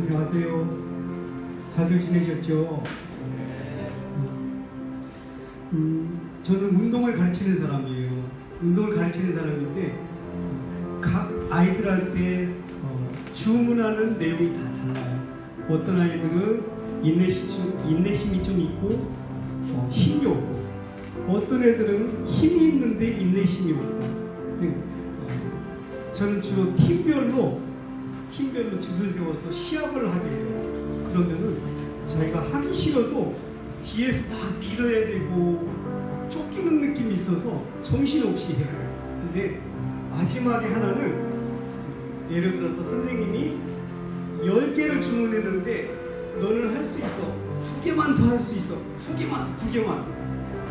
안녕하세요. 잘들 지내셨죠? 저는 운동을 가르치는 사람이에요. 운동을 가르치는 사람인데 각 아이들한테 주문하는 내용이 다 달라요. 어떤 아이들은 인내심이 좀 있고 힘이 없고, 어떤 애들은 힘이 있는데 인내심이 없고. 저는 주로 팀별로 줄을 세워서 시합을 하게 해요. 그러면은 자기가 하기 싫어도 뒤에서 막 밀어야 되고 쫓기는 느낌이 있어서 정신없이 해요. 근데 마지막에 하나는, 예를 들어서 선생님이 10개를 주문했는데 너는 할 수 있어. 2개만 더 할 수 있어.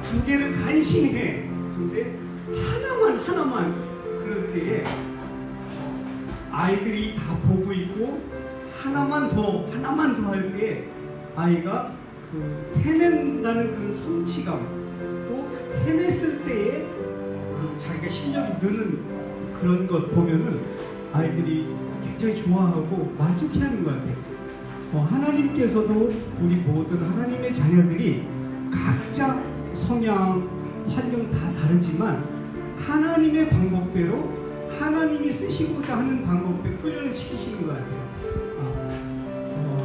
2개를 간신해. 근데 하나만 그럴 때에 아이들이 다 보고 있고 하나만 더 할 때 아이가 해낸다는 그런 성취감, 또 해냈을 때에 자기가 실력이 느는 그런 것 보면은 아이들이 굉장히 좋아하고 만족해하는 것 같아요. 하나님께서도 우리 모든 하나님의 자녀들이 각자 성향, 환경 다 다르지만 하나님의 방법대로, 하나님이 쓰시고자 하는 방법대로 훈련을 시키시는 것 같아요.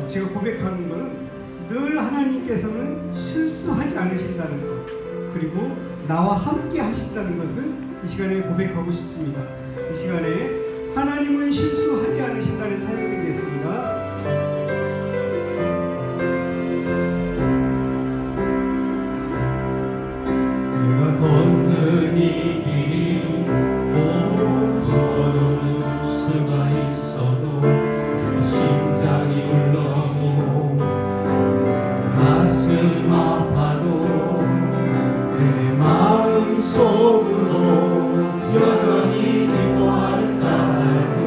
제가 고백하는 것은 늘 하나님께서는 실수하지 않으신다는 것, 그리고 나와 함께 하신다는 것을 이 시간에 고백하고 싶습니다. 이 시간에 하나님은 실수하지 않으신다는 찬양 드리겠습니다. 내가 걷는 이 길이 어려울 수가 있어도 내 심장이 울렁고 가슴 아파도 내 마음 속으로 여전히 기뻐할 까닭은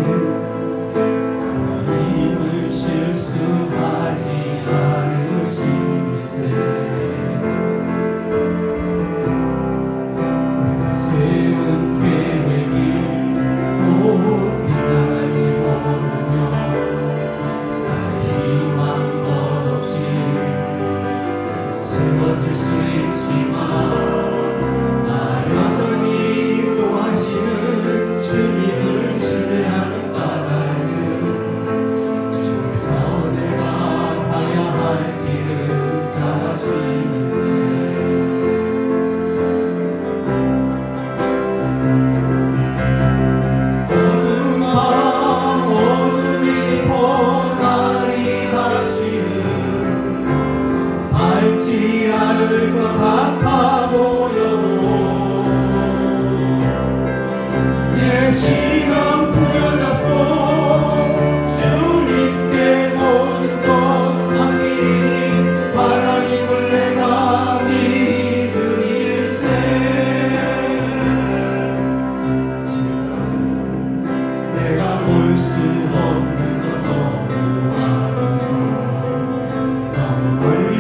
하나님은 실수하지 않으시니세. 세운 계획이 또 빗나갈지 모르며 나의 희망 것 없이 쓰러질 수 있지만 나 여전히 인도하시는 주님을 신뢰하는 까닭은 주께서 내가 가야 할 길을 잘하시니세. 알지 않을 것 같아 보여도 내 시간 부여잡고 주님께 모든 것 맡기니 하나님을 내가 믿으리세. 지금 내가 볼 수 없는 것 너무 많아서 너무 멀리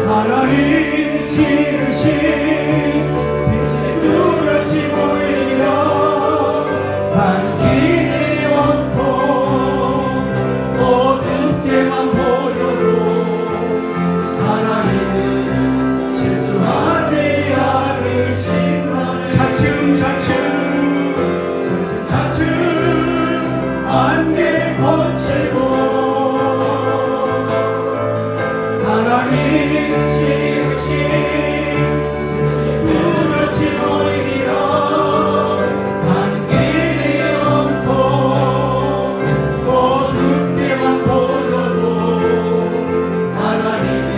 하나님 지으신 빛이 뚜렷이 보이려 한 길이 원통 어둡게만 보여도 하나님은 실수하지 않으신다. 차츰 안개 거치고 하나님 지으신 뚜렷이 보이리라 한 길이 없고 어둡게만 보여도 하나님은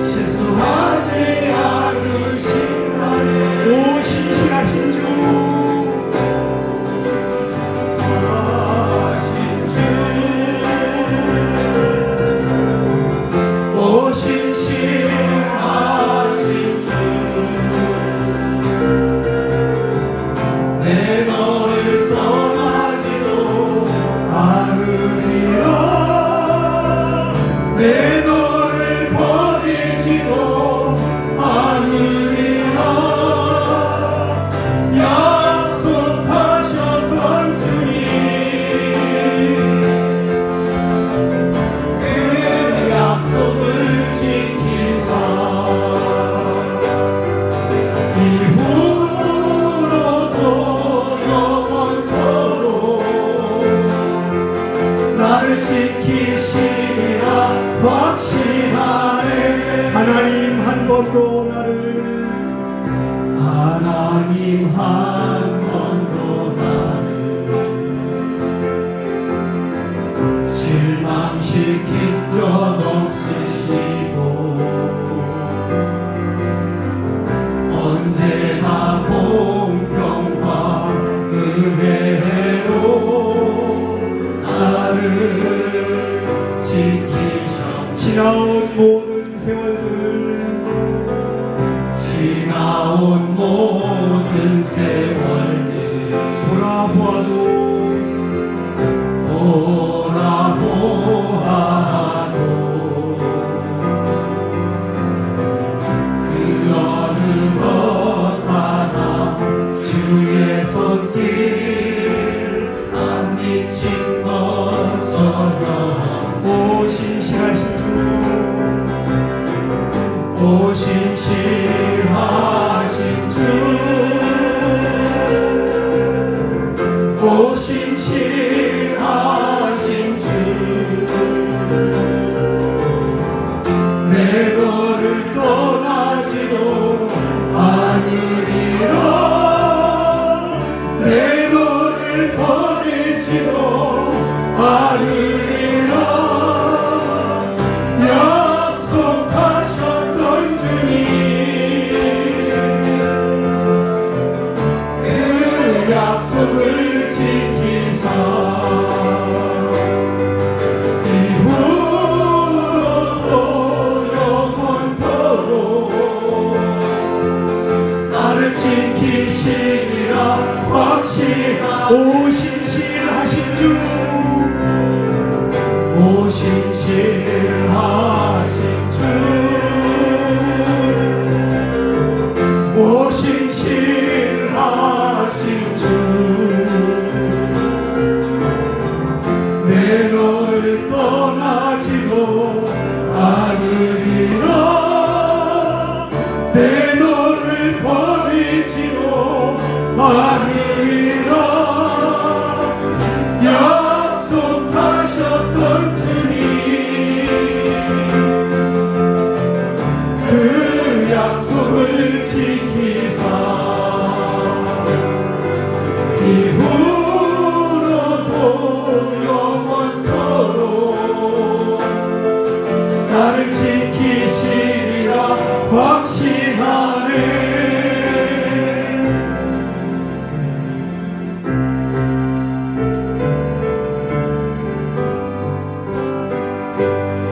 실수하지 않으신다네. 오, 신실하신 주, 오신 확신하네. 하나님 한 번도 나를 하나님 한 번도 나를 실망시킨 적 없으시고 언제나 공평과 은혜로 나를 지키셨네. 지나온 모든 세월들 지나온 모든 세월들 돌아보아도 그 어느 것 하나 주의 손길 안 미친 것 전혀 오 신실하신 주 오 신실하신 주 오 신실하신 주 내 너를 떠나지도 않으리라 내 너를 버리지도 않으리라 약속하셨던 주님 그 약속을 지키사 이후로도 영원토록 나를 지키시리라 확신하네. 오 신실하신 주 오 신실하신 주 오 신실하신 주 내 너를 떠나지도 않으리라 내 너를 버리지도 않으리라 약속하셨던 주님 그 약속을 지키사 이후로도 영원토록 나를 지키시리라 확신하네.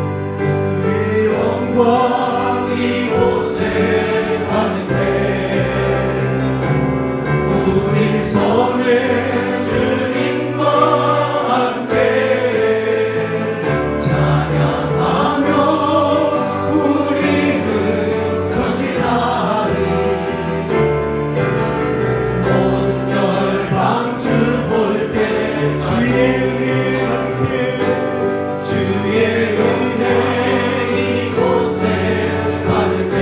그의 영광 이곳에 가는데 우리 손에 주님과 함께 찬양하며 우리는 전진하리 모든 열방 주 볼 때 주의 은혜 함께 주의 은혜 이곳에 가는데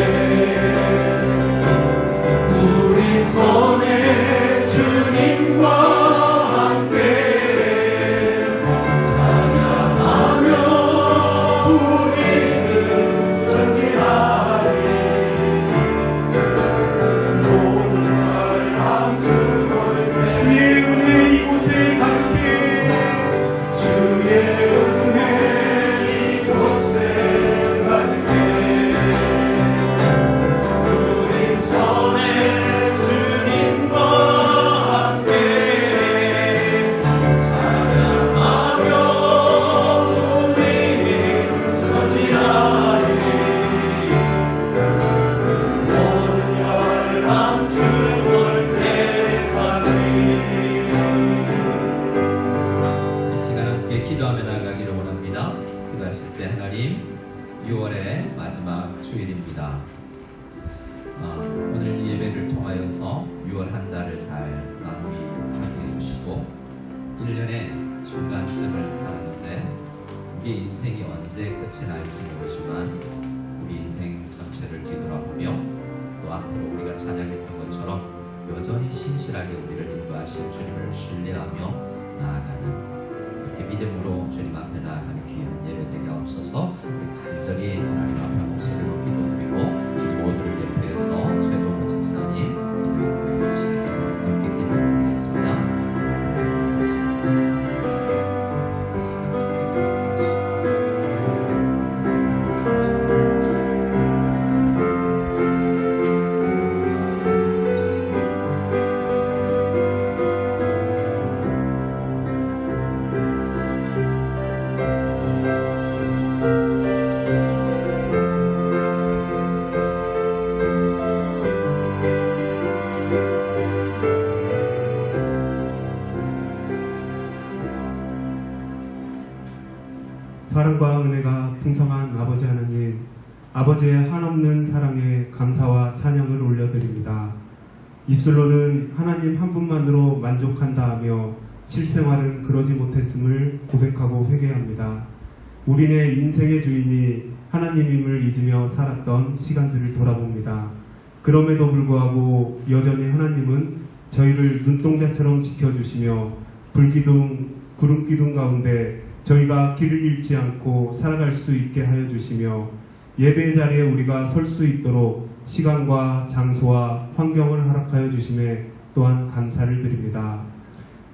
우리 손에 주님과 함께 찬양하며 우리는 전진하리 모든 열방 주 볼 때 주의 은혜 이곳에 가득해 주의 은혜 이곳에 가득해 우리 손에 주님과 함께 찬양하며 우리는 전진하리 모든 열방 주 볼 때까지. 이 시간 함께 기도하며 나아가기를 원합니다. 기도하실 때 하나님 6월의 마지막 주일입니다. 오늘 이 예배를 통하여서 6월 한 달을 잘 마무리하게 해주시고 1년의 중간쯤을 살았는데 우리 인생이 언제 끝이 날지 모르지만 우리 인생 전체를 뒤돌아보며 또 앞으로 우리가 찬양했던 것처럼 여전히 신실하게 우리를 인도하신 주님을 신뢰하며 나아가는 이렇게 이렇게 믿음으로 주님 앞에 나아가는 귀한 예배 되게 없어서 간절히 하나님 앞에 목소리로 기도드리고 이 모두를 대표해서 최동호 집사님 기도해 주시겠습니다. 함께 기도드리겠습니다. 사랑과 은혜가 풍성한 아버지 하나님, 아버지의 한없는 사랑에 감사와 찬양을 올려드립니다. 입술로는 하나님 한 분만으로 만족한다 하며 실생활은 그러지 못했음을 고백하고 회개합니다. 우리네 인생의 주인이 하나님임을 잊으며 살았던 시간들을 돌아봅니다. 그럼에도 불구하고 여전히 하나님은 저희를 눈동자처럼 지켜주시며 불기둥, 구름기둥 가운데 저희가 길을 잃지 않고 살아갈 수 있게 하여 주시며 예배 자리에 우리가 설 수 있도록 시간과 장소와 환경을 허락하여 주심에 또한 감사를 드립니다.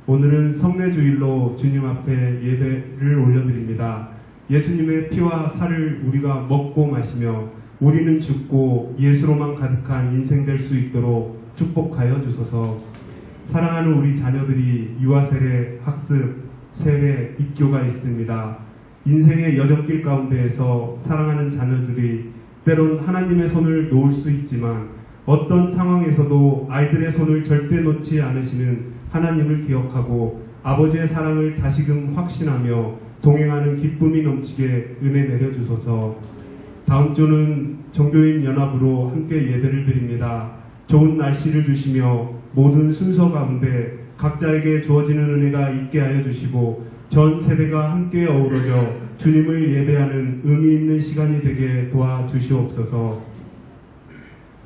오늘은 성례주일로 주님 앞에 예배를 올려드립니다. 예수님의 피와 살을 우리가 먹고 마시며 우리는 죽고 예수로만 가득한 인생 될 수 있도록 축복하여 주소서. 사랑하는 우리 자녀들이 유아세례, 학습, 세례, 입교가 있습니다. 인생의 여정길 가운데에서 사랑하는 자녀들이 때론 하나님의 손을 놓을 수 있지만 어떤 상황에서도 아이들의 손을 절대 놓지 않으시는 하나님을 기억하고 아버지의 사랑을 다시금 확신하며 동행하는 기쁨이 넘치게 은혜 내려주소서. 다음 주는 종교인 연합으로 함께 예배를 드립니다. 좋은 날씨를 주시며 모든 순서 가운데 각자에게 주어지는 은혜가 있게 하여 주시고 전 세대가 함께 어우러져 주님을 예배하는 의미 있는 시간이 되게 도와주시옵소서.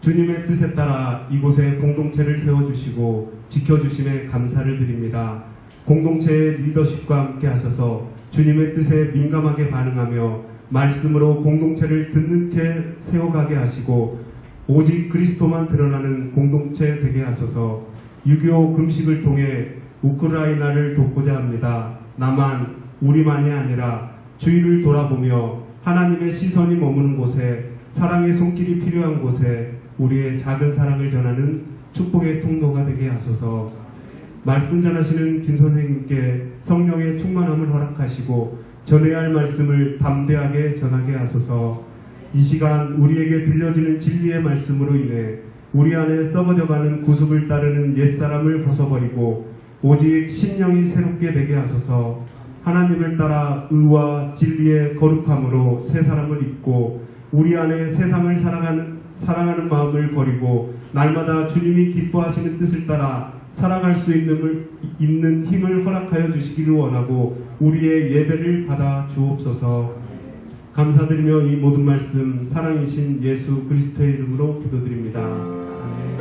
주님의 뜻에 따라 이곳에 공동체를 세워주시고 지켜주심에 감사를 드립니다. 공동체의 리더십과 함께 하셔서 주님의 뜻에 민감하게 반응하며 말씀으로 공동체를 든든하게 세워가게 하시고 오직 그리스도만 드러나는 공동체 되게 하소서. 6.25 금식을 통해 우크라이나를 돕고자 합니다. 나만, 우리만이 아니라 주위를 돌아보며 하나님의 시선이 머무는 곳에, 사랑의 손길이 필요한 곳에 우리의 작은 사랑을 전하는 축복의 통로가 되게 하소서. 말씀 전하시는 김 선생님께 성령의 충만함을 허락하시고 전해야 할 말씀을 담대하게 전하게 하소서. 이 시간 우리에게 들려지는 진리의 말씀으로 인해 우리 안에 썩어져가는 구습을 따르는 옛사람을 벗어버리고 오직 심령이 새롭게 되게 하소서. 하나님을 따라 의와 진리의 거룩함으로 새 사람을 입고 우리 안에 세상을 사랑하는 마음을 버리고 날마다 주님이 기뻐하시는 뜻을 따라 살아갈 수 있는 힘을 허락하여 주시기를 원하고 우리의 예배를 받아 주옵소서. 감사드리며 이 모든 말씀 사랑이신 예수 그리스도의 이름으로 기도드립니다. 아멘.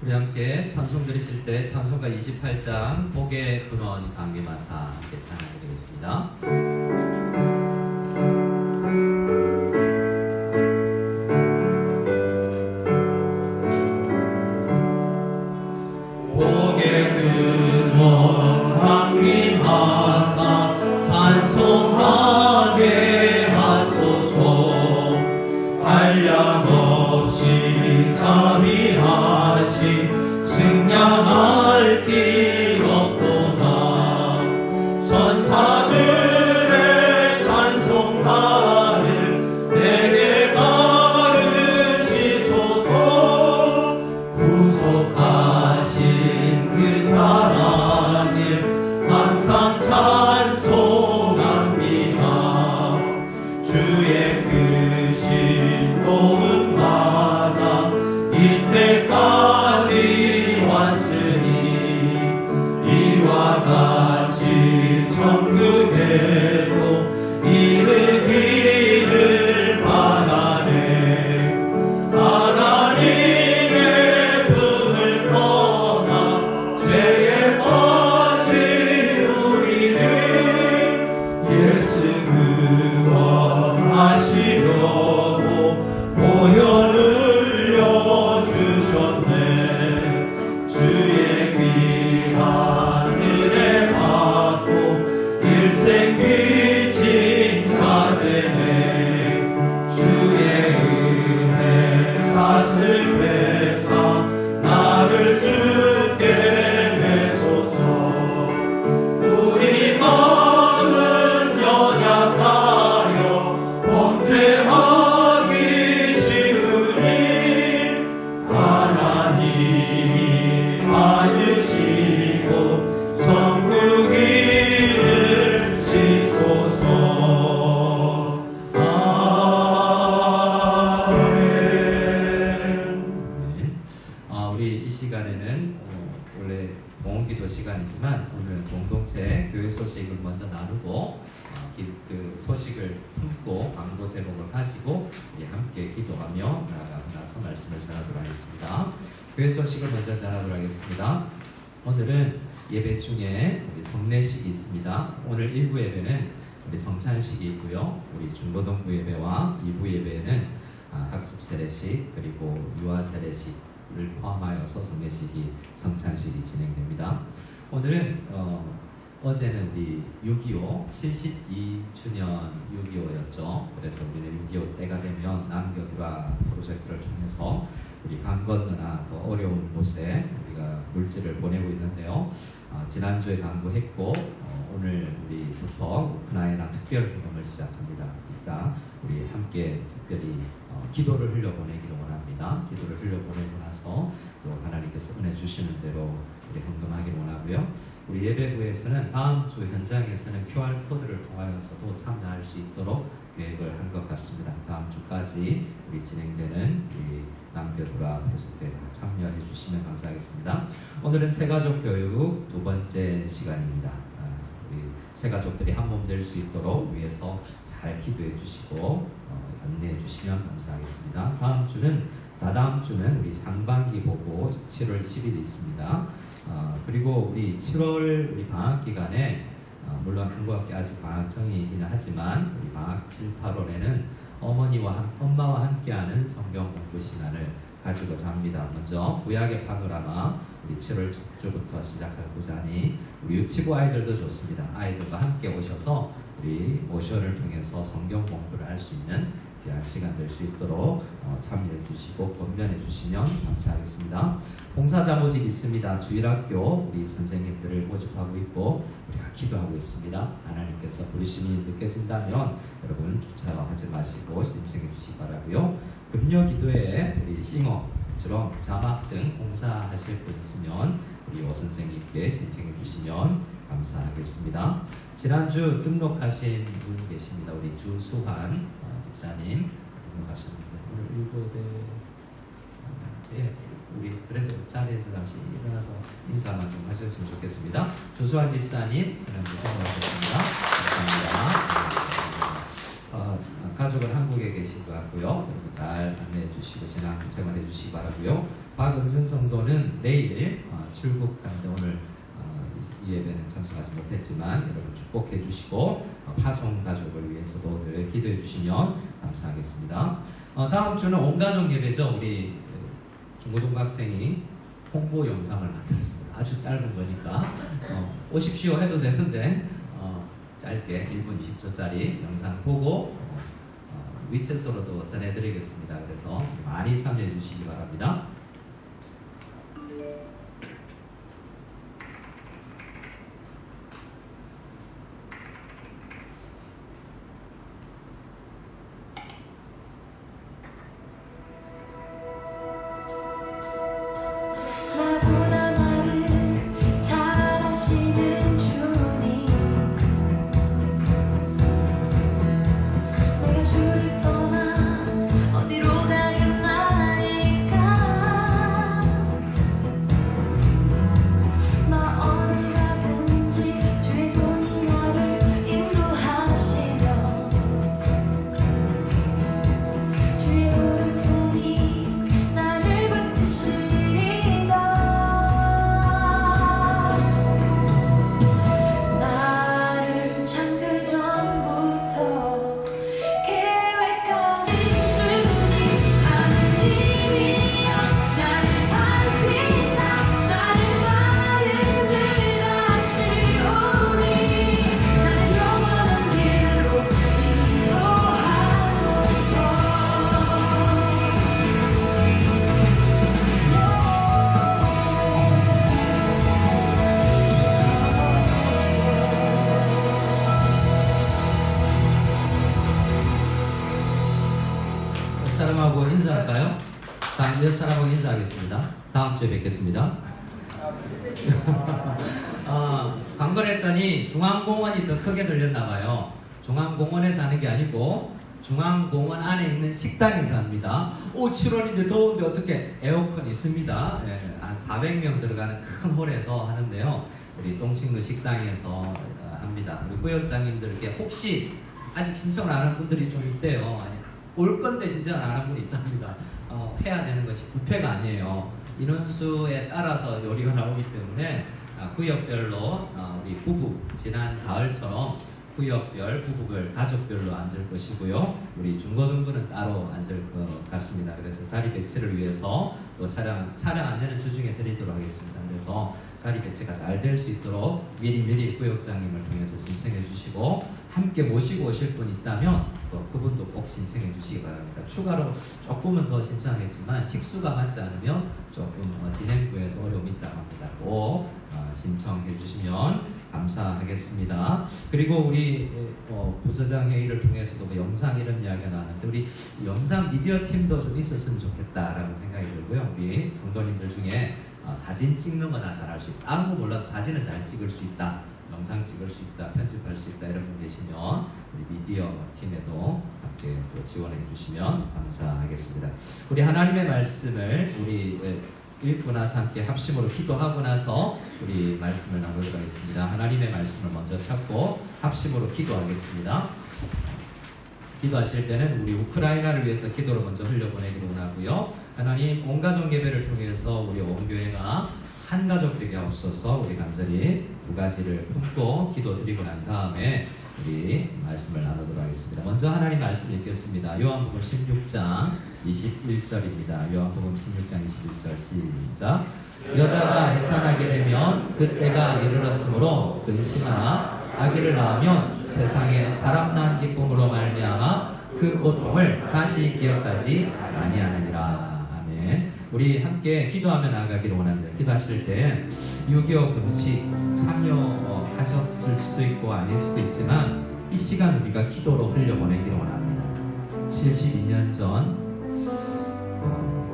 우리 함께 찬송 드리실 때 찬송가 28장 복의 근원 감기마사 함께 찬양드리겠습니다. 복의 근원 감기마사 찬송하게 하소서. 한량없이 자비하시 측량할 길 없도다. 전사들 일생 빚진 자되네 주의 은혜 사슬 빼사 나를 주께 매소서 우리 마음은 연약하여 범죄하기 쉬우니 하나님이 받으시고 천국 이르시소서. 아멘. 우리 이 시간에는 원래 봉헌기도 시간이지만 오늘은 공동체 교회 소식을 먼저 나누고 그 소식을 품고 광고 제목을 가지고 우리 함께 기도하며 나아가고 나서 말씀을 전하도록 하겠습니다. 교회 소식을 먼저 전하도록 하겠습니다. 오늘은 예배 중에 우리 성례식이 있습니다. 오늘 1부 예배는 우리 성찬식이 있고요. 우리 중고등부 예배와 2부 예배에는 학습 세례식 그리고 유아 세례식을 포함하여서 성례식이 성찬식이 진행됩니다. 오늘은 어제는 우리 6.25 72주년 6.25였죠. 그래서 우리는 6.25 때가 되면 남겨두라 프로젝트를 통해서 우리 강 건너나 더 어려운 곳에 우리가 물질을 보내고 있는데요. 지난주에 강구했고 오늘 우리부터 우크라이나 특별 행동을 시작합니다. 그러니까 우리 함께 특별히 기도를 흘려보내기를 원합니다. 기도를 흘려보내고 나서 또 하나님께서 은혜 주시는 대로 우리 행동하기를 원하고요. 우리 예배부에서는 다음 주 현장에서는 QR코드를 통하여서도 참여할 수 있도록 계획을 한 것 같습니다. 다음 주까지 우리 진행되는 우리 남겨두라 프로젝트에 참여해 주시면 감사하겠습니다. 오늘은 새가족 교육 두 번째 시간입니다. 우리 새가족들이 한 몸 될 수 있도록 위해서 잘 기도해 주시고 안내해 주시면 감사하겠습니다. 다다음 주는 우리 상반기 보고 7월 10일이 있습니다. 그리고 우리 7월 우리 방학 기간에 물론 한국학교 아직 방학정이기는 하지만 우리 방학 7, 8월에는 엄마와 함께하는 성경 공부 시간을 가지고자 합니다. 먼저 구약의 파노라마 우리 7월 첫 주부터 시작하고자 하니 우리 유치부 아이들도 좋습니다. 아이들과 함께 오셔서 우리 모션을 통해서 성경 공부를 할 수 있는 귀한 시간 될 수 있도록 참여해 주시고 권면해 주시면 감사하겠습니다. 봉사자 모집 있습니다. 주일학교 우리 선생님들을 모집하고 있고 우리가 기도하고 있습니다. 하나님께서 부르심이 느껴진다면 여러분 주차하지 마시고 신청해 주시기 바라고요. 금요 기도에 우리 싱어처럼 자막 등 봉사하실 분 있으면 우리 오 선생님께 신청해 주시면 감사하겠습니다. 지난주 등록하신 분 계십니다. 우리 주수환 집사님 등록하셨는데 오늘 7대 우리 그래도 자리에서 잠시 일어나서 인사만 좀 하셨으면 좋겠습니다. 주수환 집사님 지난주 등록하셨습니다. 감사합니다. 가족은 한국에 계신 것 같고요. 여러분 잘 안내해 주시고 신앙 생활해 주시기 바라고요. 박은순 성도는 내일 출국하는데 오늘 이 예배는 참석하지 못했지만 여러분 축복해 주시고 파송 가족을 위해서도 늘 기도해 주시면 감사하겠습니다. 다음 주는 온 가족 예배죠. 우리 중고등부 학생이 홍보 영상을 만들었습니다. 아주 짧은 거니까 오십시오 해도 되는데 짧게 1분 20초짜리 영상 보고 위챗으로도 전해드리겠습니다. 그래서 많이 참여해 주시기 바랍니다. 나보다 나를 잘 아시는 주님 내가 주를 떠나 어디로 가겠나이까 사람하고 인사할까요? 다음 옆 사람하고 인사하겠습니다. 다음 주에 뵙겠습니다. 광고를 했더니 중앙공원이 더 크게 들렸나 봐요. 중앙공원에서 하는 게 아니고 중앙공원 안에 있는 식당에서 합니다. 7월인데 더운데 어떻게 에어컨 있습니다. 예, 한 400명 들어가는 큰 홀에서 하는데요. 우리 똥친구 식당에서 합니다. 우리 구역장님들께 혹시 아직 신청을 안 한 분들이 좀 있대요. 아니, 올 건데 신청을 안 한 분이 있답니다. 해야 되는 것이 부패가 아니에요. 인원수에 따라서 요리가 나오기 때문에 구역별로 우리 부부 지난 가을처럼 구역별, 부부별, 가족별로 앉을 것이고요. 우리 중고등부는 따로 앉을 것 같습니다. 그래서 자리 배치를 위해서 또 차량 안내는 주중에 드리도록 하겠습니다. 그래서 자리 배치가 잘 될 수 있도록 미리 구역장님을 통해서 신청해 주시고 함께 모시고 오실 분 있다면 또 그분도 꼭 신청해 주시기 바랍니다. 추가로 조금은 더 신청하겠지만 식수가 맞지 않으면 조금 진행부에서 어려움이 있다고 합니다. 꼭 신청해 주시면 감사하겠습니다. 그리고 우리 부서장 회의를 통해서도 뭐 영상 이런 이야기가 나왔는데 우리 영상 미디어 팀도 좀 있었으면 좋겠다라고 생각이 들고요. 우리 성도님들 중에 사진 찍는 거나 잘할 수 있다. 다른 거 몰라도 사진은 잘 찍을 수 있다. 영상 찍을 수 있다. 편집할 수 있다. 이런 분 계시면 우리 미디어 팀에도 함께 또 지원해 주시면 감사하겠습니다. 우리 하나님의 말씀을 우리 읽고 나서 함께 합심으로 기도하고 나서 우리 말씀을 나누도록 하겠습니다. 하나님의 말씀을 먼저 찾고 합심으로 기도하겠습니다. 기도하실 때는 우리 우크라이나를 위해서 기도를 먼저 흘려보내기로 원하고요. 하나님 온 가족 예배를 통해서 우리 온 교회가 한 가족 되게 하옵소서. 우리 간절히 두 가지를 품고 기도드리고 난 다음에 우리 말씀을 나누도록 하겠습니다. 먼저 하나님 말씀 읽겠습니다. 요한복음 16장 21절입니다. 요한복음 16장 21절 시작. 여자가 해산하게 되면 그때가 이르렀으므로 근심하나 아기를 낳으면 세상에 사람 낳은 기쁨으로 말미암아 그 고통을 다시 기억하지 아니하느니라. 아멘. 우리 함께 기도하며 나아가기를 원합니다. 기도하실 때 6.25 금식 참여하셨을 수도 있고 아닐 수도 있지만 이 시간 우리가 기도로 흘려보내기를 원합니다. 72년 전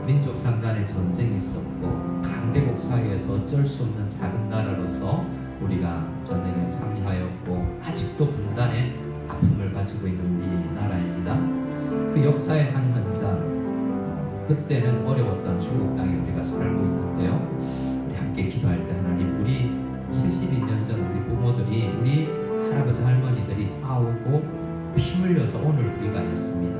민족 상간의 전쟁이 있었고 강대국 사회에서 어쩔 수 없는 작은 나라로서 우리가 전쟁에 참여하였고 아직도 분단의 아픔을 가지고 있는 우리 나라입니다. 그 역사의 한 현장, 그때는 어려웠던 중국 땅에 우리가 살고 있는데요. 우리 함께 기도할 때 하나님, 우리 72년 전 우리 부모들이, 우리 할아버지 할머니들이 싸우고 피 흘려서 오늘 우리가 있습니다.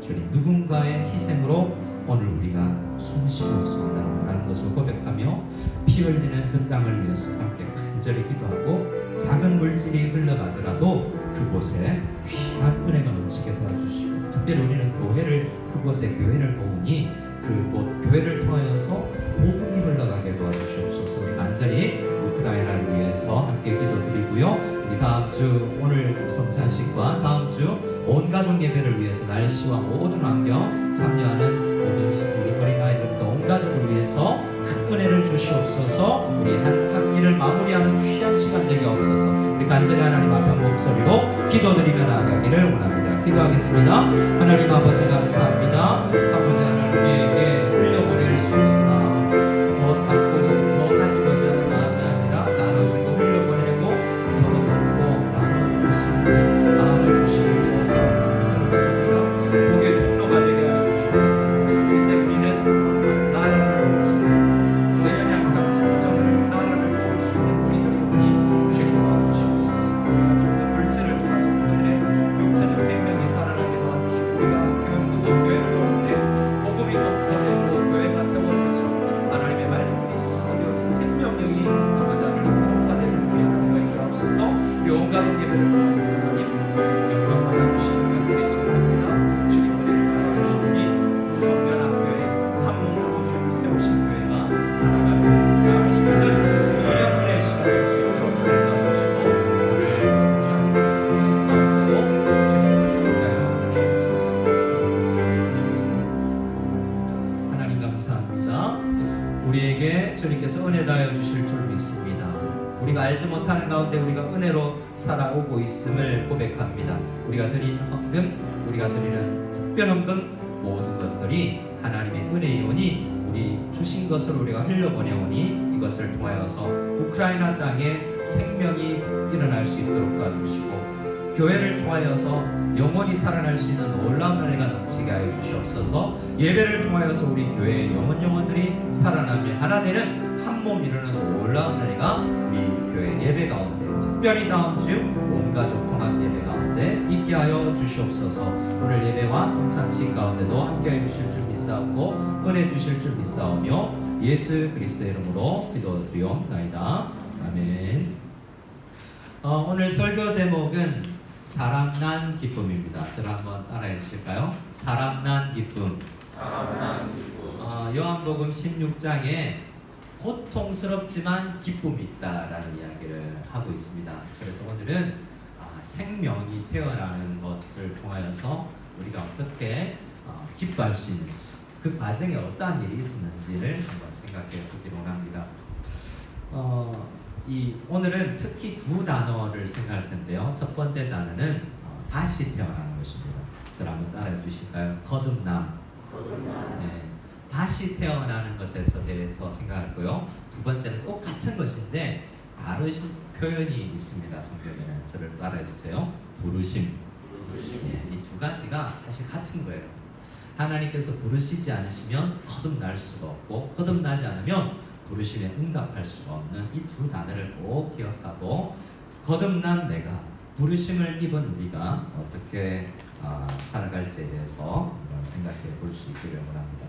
주님, 누군가의 희생으로 오늘 우리가 숨쉬고 있습니다 라는 것을 고백하며 피 흘리는 그 땅을 위해서 함께 간절히 기도하고 작은 물질이 흘러가더라도 그곳에 귀한 은혜가 넘치게 도와주시고 특별히 우리는 그곳에 교회를 도우니 그곳 교회를 통하여서 복음이 흘러가게 도와주시옵소서. 우리 간절히 우크라이나를 위해서 함께 기도드리고요. 우리 다음 주 오늘 성찬식과 다음 주 온 가족 예배를 위해서 날씨와 모든 환경 참여하는 모든 우리 어린아이들과 온 가족을 위해서 큰 은혜를 주시옵소서. 우리 한 학기를 마무리하는 귀한 시간 되게 없어서 우리 간절히 하나님 앞에 목소리로 기도드리며 나아가기를 원합니다. 기도하겠습니다. 하나님 아버지 감사합니다. 아버지 하나님, 우리에게 흘려보낼 수 있는 마음, 더 쌓고 더 가지고자 하는 마음이 아니라 나눠주고 흘려보내고 서로 돕고 나눠 쓸 수 있는 마음을 주시기 위해서 감사를 드립니다. 복의 통로가 되게 하여 주시옵소서. 이제 우리는 나라를 도울 수 있는 더 연약한 잠정 나라를 도울 수 있는 우리들이니 주님 도와주시옵소서. 물질을 통하여서 그들의 영체적 생명이 살아나게 도와주시고 우리가 교육도 교회를 도울 때 복음이 선포되고 교회가 세워져서 하나님의 말씀이 선포되어서 생명력이 아버지 하나님 전파되는 교회가 있게 하옵소서. 우리 온 가족 예배를 통해서 하나님 영광 받아주시는 간절히 소원합니다. 주님 우리를 도와주시니 구성연합교회 한 몸으로 주님을 세우신 교회가 나아갈 수 있는 은혜의 시간 될 수 있도록 주님 도와주시고 오늘 성찬 되신 가운데도 주님 인도하여 주시옵소서. 하나님 감사합니다. 우리에게 주님께서 은혜 다하여 주실 줄 믿습니다. 우리가 알지 못하는 가운데 우리가 은혜로 살아오고 있음을 고백합니다. 우리가 드린 헌금, 우리가 드리는 특별 헌금, 모든 것들이 하나님의 은혜이오니 우리 주신 것을 우리가 흘려보내오니 이것을 통하여서 우크라이나 땅에 생명이 일어날 수 있도록 도와주시고 교회를 통하여서 영원히 살아날 수 있는 놀라운 은혜가 넘치게 하여 주시옵소서. 예배를 통하여서 우리 교회의 영혼들이 살아나며 하나 되는 한 몸 이루는 놀라운 은혜가 우리 교회 예배 가운데 특별히 다음 주 온가족 통합 예배 가운데 있게 하여 주시옵소서. 오늘 예배와 성찬식 가운데도 함께 해 주실 줄 믿사오고 은혜 주실 줄 믿사오며 예수 그리스도의 이름으로 기도드리옵나이다. 아멘. 오늘 설교 제목은 사람 난 기쁨입니다. 저를 한번 따라해 주실까요? 사람 난 기쁨. 요한복음 16장에 고통스럽지만 기쁨이 있다라는 이야기를 하고 있습니다. 그래서 오늘은 생명이 태어나는 것을 통하여서 우리가 어떻게 기뻐할 수 있는지, 그 과정에 어떠한 일이 있었는지를 한번 생각해 보기로 합니다. 오늘은 특히 두 단어를 생각할 텐데요. 첫 번째 단어는 다시 태어나는 것입니다. 저를 한번 따라해 주실까요? 거듭남. 네, 다시 태어나는 것에 대해서 생각하고요. 두 번째는 똑같은 것인데 다르신 표현이 있습니다. 성경에는. 저를 따라해 주세요. 부르심. 네, 이 두 가지가 사실 같은 거예요. 하나님께서 부르시지 않으시면 거듭날 수가 없고 거듭나지 않으면 부르심에 응답할 수가 없는 이 두 단어를 꼭 기억하고 거듭난 내가, 부르심을 입은 우리가 어떻게 살아갈지에 대해서 한번 생각해 볼 수 있기를 원합니다.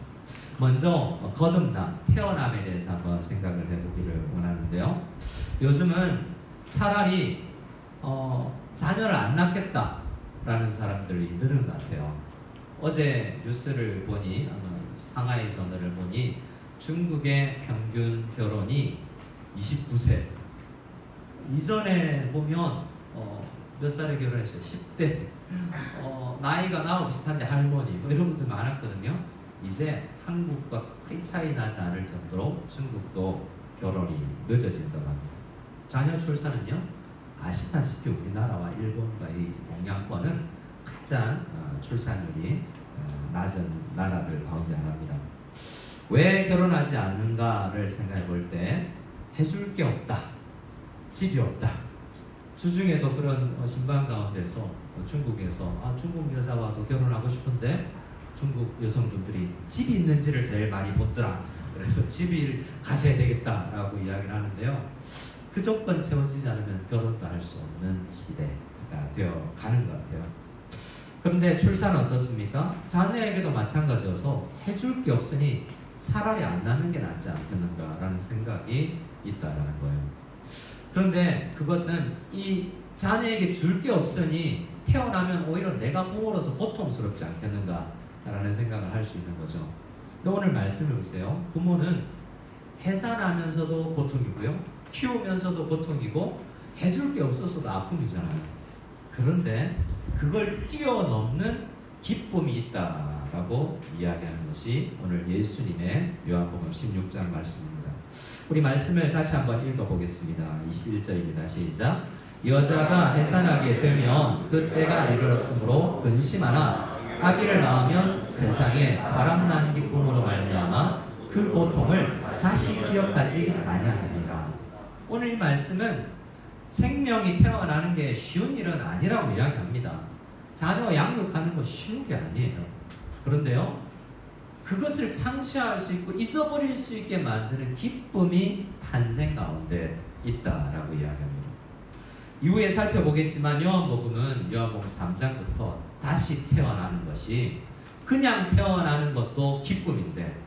먼저 거듭남, 태어남에 대해서 한번 생각을 해보기를 원하는데요. 요즘은 차라리 자녀를 안 낳겠다라는 사람들이 늘은 것 같아요. 어제 뉴스를 보니, 상하이 저널을 보니 중국의 평균 결혼이 29세. 이전에 보면 몇 살에 결혼했어요? 10대. 나이가 나하고 비슷한데 할머니 뭐 이런 분들 많았거든요. 이제 한국과 거의 차이 나지 않을 정도로 중국도 결혼이 늦어진다고 합니다. 자녀 출산은요, 아시다시피 우리나라와 일본과 이 동양권은 가장 출산율이 낮은 나라들 가운데 하나입니다. 왜 결혼하지 않는가를 생각해 볼 때 해줄 게 없다, 집이 없다. 주중에도 그런 신방 가운데서 중국에서 중국 여자와도 결혼하고 싶은데 중국 여성분들이 집이 있는지를 제일 많이 보더라. 그래서 집을 가져야 되겠다라고 이야기를 하는데요. 그 조건 채워지지 않으면 결혼도 할 수 없는 시대가 되어 가는 것 같아요. 그런데 출산은 어떻습니까? 자녀에게도 마찬가지여서 해줄 게 없으니 차라리 안 낳는 게 낫지 않겠는가라는 생각이 있다라는 거예요. 그런데 그것은 이 자녀에게 줄 게 없으니 태어나면 오히려 내가 부모로서 고통스럽지 않겠는가라는 생각을 할 수 있는 거죠. 근데 오늘 말씀해 보세요. 부모는 해산하면서도 고통이고요, 키우면서도 고통이고, 해줄 게 없어서도 아픔이잖아요. 그런데 그걸 뛰어넘는 기쁨이 있다라고 이야기하는 것이 오늘 예수님의 요한복음 16장 말씀입니다. 우리 말씀을 다시 한번 읽어보겠습니다. 21절입니다. 시작. 여자가 해산하게 되면 그때가 이르렀으므로 근심하나 아기를 낳으면 세상에 사람 난 기쁨으로 말미암아 그 고통을 다시 기억하지 아니하리라. 오늘 이 말씀은 생명이 태어나는 게 쉬운 일은 아니라고 이야기합니다. 자녀 양육하는 거 쉬운 게 아니에요. 그런데요, 그것을 상쇄할 수 있고 잊어버릴 수 있게 만드는 기쁨이 탄생 가운데 있다라고 이야기합니다. 이후에 살펴보겠지만 요한복음은 요한복음 3장부터 다시 태어나는 것이, 그냥 태어나는 것도 기쁨인데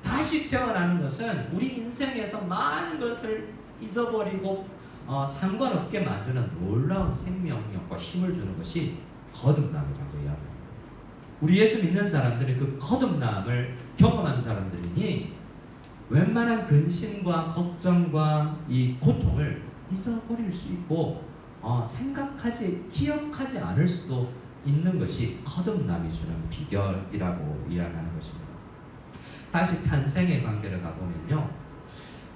다시 태어나는 것은 우리 인생에서 많은 것을 잊어버리고 상관없게 만드는 놀라운 생명력과 힘을 주는 것이 거듭남이라고 이야기합니다. 우리 예수 믿는 사람들은 그 거듭남을 경험한 사람들이니 웬만한 근심과 걱정과 이 고통을 잊어버릴 수 있고 기억하지 않을 수도 있는 것이 거듭남이 주는 비결이라고 이야기하는 것입니다. 다시 탄생의 관계를 가보면요,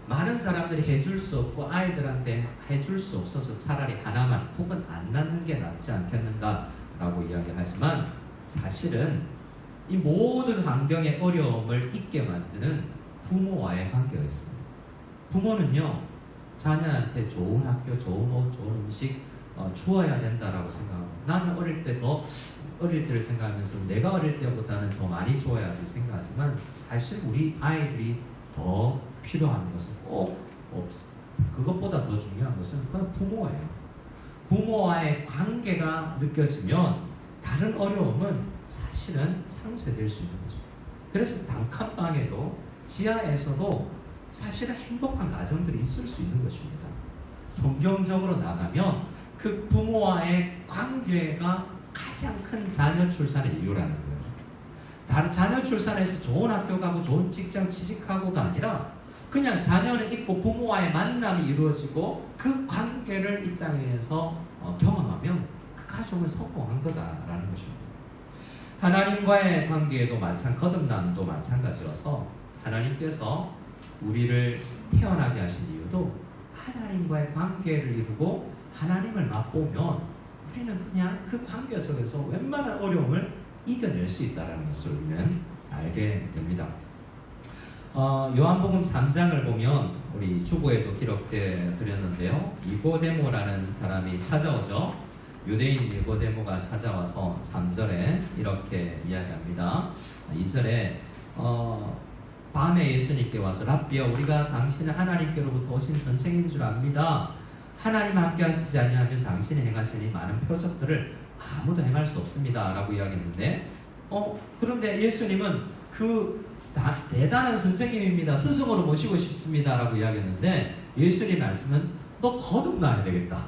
많은 사람들이 해줄 수 없고 아이들한테 해줄 수 없어서 차라리 하나만 혹은 안 낳는 게 낫지 않겠는가 라고 이야기하지만, 사실은 이 모든 환경의 어려움을 있게 만드는 부모와의 관계가 있습니다. 부모는요, 자녀한테 좋은 학교, 좋은 옷, 좋은 음식 주어야 된다라고 생각합니다. 나는 어릴 때를 생각하면서 내가 어릴 때보다는 더 많이 주어야지 생각하지만 사실 우리 아이들이 더 필요한 것은 꼭 없어. 그것보다 더 중요한 것은 그건 부모예요. 부모와의 관계가 느껴지면 다른 어려움은 사실은 상쇄될 수 있는 거죠. 그래서 단칸방에도 지하에서도 사실은 행복한 가정들이 있을 수 있는 것입니다. 성경적으로 나가면 그 부모와의 관계가 가장 큰 자녀 출산의 이유라는 거예요. 다른 자녀 출산에서 좋은 학교 가고 좋은 직장 취직하고가 아니라 그냥 자녀는 있고 부모와의 만남이 이루어지고 그 관계를 이 땅에서 경험하면 그 가정은 성공한 거다라는 것입니다. 하나님과의 관계에도 거듭남도 마찬가지여서 하나님께서 우리를 태어나게 하신 이유도 하나님과의 관계를 이루고 하나님을 맛보면 우리는 그냥 그 관계 속에서 웬만한 어려움을 이겨낼 수 있다는 것을 우리는 알게 됩니다. 요한복음 3장을 보면 우리 주보에도 기록되어 드렸는데요. 니고데모라는 사람이 찾아오죠. 유대인 니고데모가 찾아와서 3절에 이렇게 이야기합니다. 2절에 밤에 예수님께 와서 랍비여 우리가 당신은 하나님께로부터 오신 선생인 줄 압니다. 하나님 함께 하시지 아니하면 당신이 행하시니 많은 표적들을 아무도 행할 수 없습니다 라고 이야기했는데 그런데 예수님은 대단한 선생님입니다. 스승으로 모시고 싶습니다 라고 이야기했는데 예수님 말씀은 너 거듭나야 되겠다.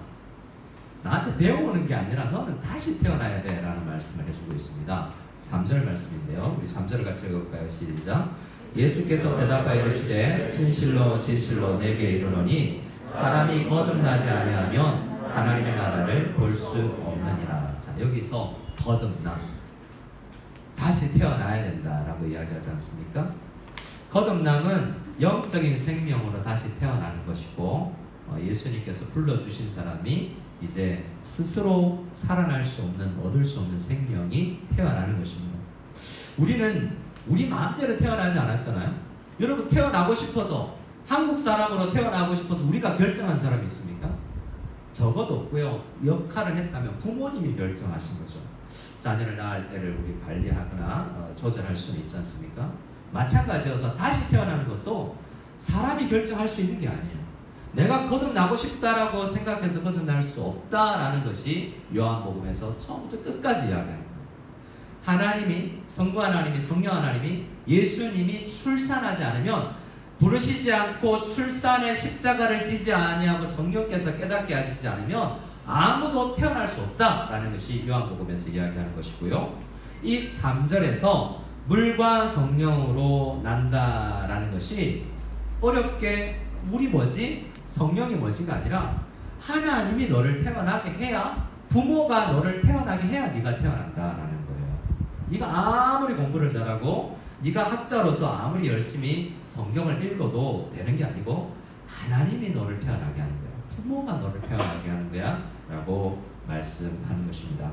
나한테 배우는 게 아니라 너는 다시 태어나야 돼 라는 말씀을 해주고 있습니다. 3절 말씀인데요. 우리 3절을 같이 읽어볼까요? 시작. 예수께서 대답하여 이르시되 진실로 진실로 내게 이르노니 사람이 거듭나지 아니하면 하나님의 나라를 볼 수 없느니라. 자, 여기서 거듭남, 다시 태어나야 된다라고 이야기하지 않습니까? 거듭남은 영적인 생명으로 다시 태어나는 것이고 예수님께서 불러주신 사람이 이제 스스로 살아날 수 없는, 얻을 수 없는 생명이 태어나는 것입니다. 우리는 우리 마음대로 태어나지 않았잖아요. 여러분 태어나고 싶어서, 한국 사람으로 태어나고 싶어서 우리가 결정한 사람이 있습니까? 적어도 없고요. 역할을 했다면 부모님이 결정하신 거죠. 자녀를 낳을 때를 우리 관리하거나 조절할 수는 있지 않습니까? 마찬가지여서 다시 태어나는 것도 사람이 결정할 수 있는 게 아니에요. 내가 거듭나고 싶다라고 생각해서 거듭날 수 없다라는 것이 요한복음에서 처음부터 끝까지 이야기합니다. 하나님이, 성부 하나님이, 성령 하나님이, 예수님이 출산하지 않으면, 부르시지 않고 출산의 십자가를 지지 아니하고 성령께서 깨닫게 하시지 않으면 아무도 태어날 수 없다라는 것이 요한복음에서 이야기하는 것이고요. 이 3절에서 물과 성령으로 난다라는 것이 어렵게 우리 뭐지? 성령이 뭐지가 아니라 하나님이 너를 태어나게 해야, 부모가 너를 태어나게 해야 네가 태어난다라는 거예요. 네가 아무리 공부를 잘하고 네가 학자로서 아무리 열심히 성경을 읽어도 되는 게 아니고 하나님이 너를 태어나게 하는 거야. 부모가 너를 태어나게 하는 거야 라고 말씀하는 것입니다.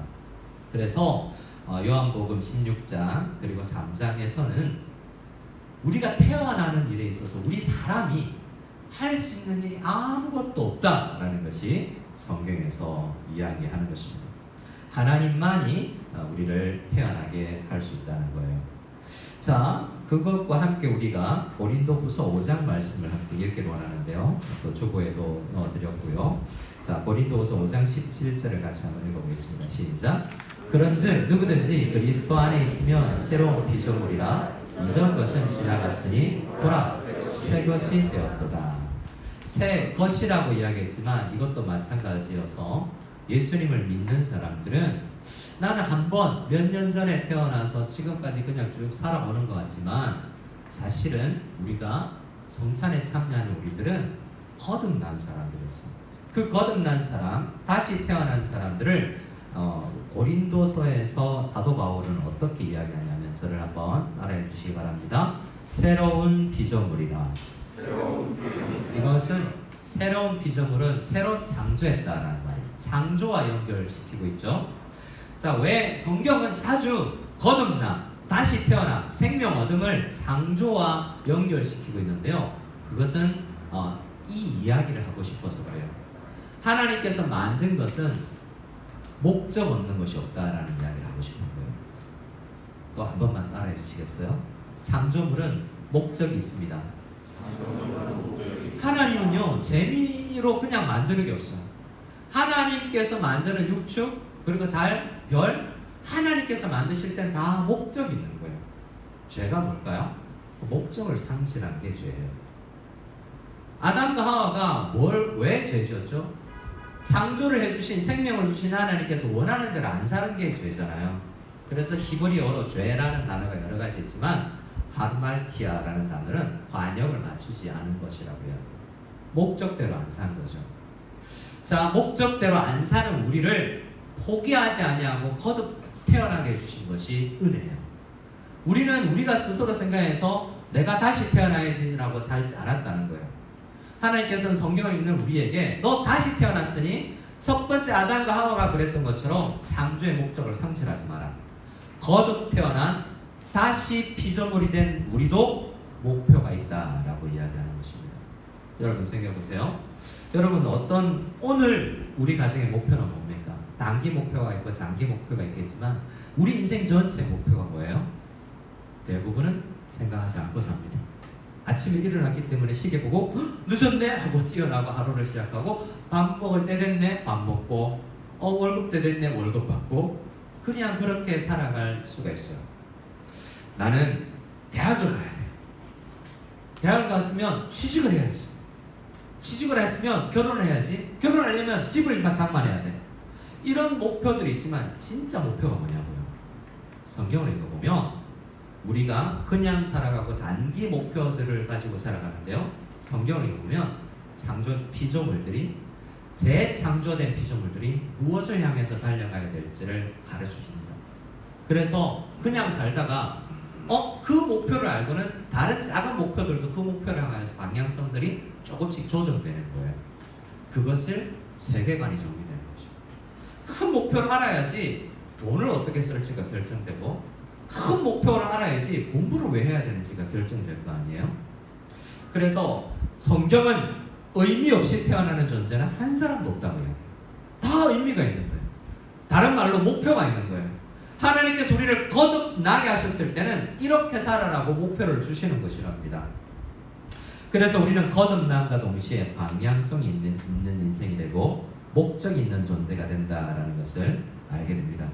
그래서 요한복음 16장 그리고 3장에서는 우리가 태어나는 일에 있어서 우리 사람이 할 수 있는 일이 아무것도 없다라는 것이 성경에서 이야기하는 것입니다. 하나님만이 우리를 태어나게 할 수 있다는 거예요. 자, 그것과 함께 우리가 고린도후서 5장 말씀을 함께 읽기를 원하는데요. 또 주보에도 넣어드렸고요. 자, 고린도후서 5장 17절을 같이 한번 읽어보겠습니다. 시작. 그런즉 누구든지 그리스도 안에 있으면 새로운 피조물이라 이전 것은 지나갔으니 보라 새 것이 되었도다. 새 것이라고 이야기했지만 이것도 마찬가지여서 예수님을 믿는 사람들은 나는 한번 몇 년 전에 태어나서 지금까지 그냥 쭉 살아오는 것 같지만 사실은 우리가 성찬에 참여하는 우리들은 거듭난 사람들이었어요. 그 거듭난 사람, 다시 태어난 사람들을 고린도서에서 사도 바울은 어떻게 이야기하냐면 저를 한번 따라해 주시기 바랍니다. 새로운 피조물이라. 이것은 새로운 피조물은 새로 창조했다라는 말이에요. 창조와 연결시키고 있죠. 자, 왜 성경은 자주 거듭남, 다시 태어남, 생명 얻음을 창조와 연결시키고 있는데요. 그것은 이 이야기를 하고 싶어서 그래요. 하나님께서 만든 것은 목적 없는 것이 없다라는 이야기를 하고 싶은 거예요. 또 한 번만 따라해 주시겠어요? 창조물은 목적이 있습니다. 하나님은요, 재미로 그냥 만드는 게 없어요. 하나님께서 만드는 육축, 그리고 달, 별, 하나님께서 만드실 때는 다 목적이 있는 거예요. 죄가 뭘까요? 목적을 상실한 게 죄예요. 아담과 하와가 왜 죄 지었죠? 창조를 해주신, 생명을 주신 하나님께서 원하는 대로 안 사는 게 죄잖아요. 그래서 히브리어로 죄라는 단어가 여러 가지 있지만 하르말티아라는 단어는 관역을 맞추지 않은 것이라고요. 목적대로 안 산 거죠. 자, 목적대로 안 사는 우리를 포기하지 아니하고 거듭 태어나게 해주신 것이 은혜예요. 우리는 우리가 스스로 생각해서 내가 다시 태어나야지라고 살지 않았다는 거예요. 하나님께서는 성경을 읽는 우리에게 너 다시 태어났으니 첫 번째 아담과 하와가 그랬던 것처럼 창조의 목적을 상실하지 마라. 거듭 태어난 다시 피조물이 된 우리도 목표가 있다라고 이야기하는 것입니다. 여러분 생각해 보세요. 여러분 오늘 우리 가정의 목표는 뭡니까? 단기 목표가 있고 장기 목표가 있겠지만 우리 인생 전체 목표가 뭐예요? 대부분은 생각하지 않고 삽니다. 아침에 일어났기 때문에 시계 보고 늦었네 하고 뛰어나고 하루를 시작하고 밥 먹을 때 됐네 밥 먹고 월급 때 됐네 월급 받고 그냥 그렇게 살아갈 수가 있어요. 나는 대학을 가야 돼. 대학을 갔으면 취직을 해야지. 취직을 했으면 결혼을 해야지. 결혼하려면 집을 장만해야 돼. 이런 목표들이 있지만 진짜 목표가 뭐냐고요. 성경을 읽어보면 우리가 그냥 살아가고 단기 목표들을 가지고 살아가는데요. 성경을 읽어보면 창조 피조물들이 재창조된 피조물들이 무엇을 향해서 달려가야 될지를 가르쳐 줍니다. 그래서 그냥 살다가 그 목표를 알고는 다른 작은 목표들도 그 목표를 향해서 방향성들이 조금씩 조정되는 거예요. 그것을 세계관이 정리되는 거죠. 큰 목표를 알아야지 돈을 어떻게 쓸지가 결정되고 큰 목표를 알아야지 공부를 왜 해야 되는지가 결정될 거 아니에요. 그래서 성경은 의미 없이 태어나는 존재는 한 사람도 없다고 해요. 다 의미가 있는 거예요. 다른 말로 목표가 있는 거예요. 하나님께서 우리를 거듭나게 하셨을 때는 이렇게 살아라고 목표를 주시는 것이랍니다. 그래서 우리는 거듭남과 동시에 방향성이 있는 인생이 되고 목적이 있는 존재가 된다라는 것을 알게 됩니다.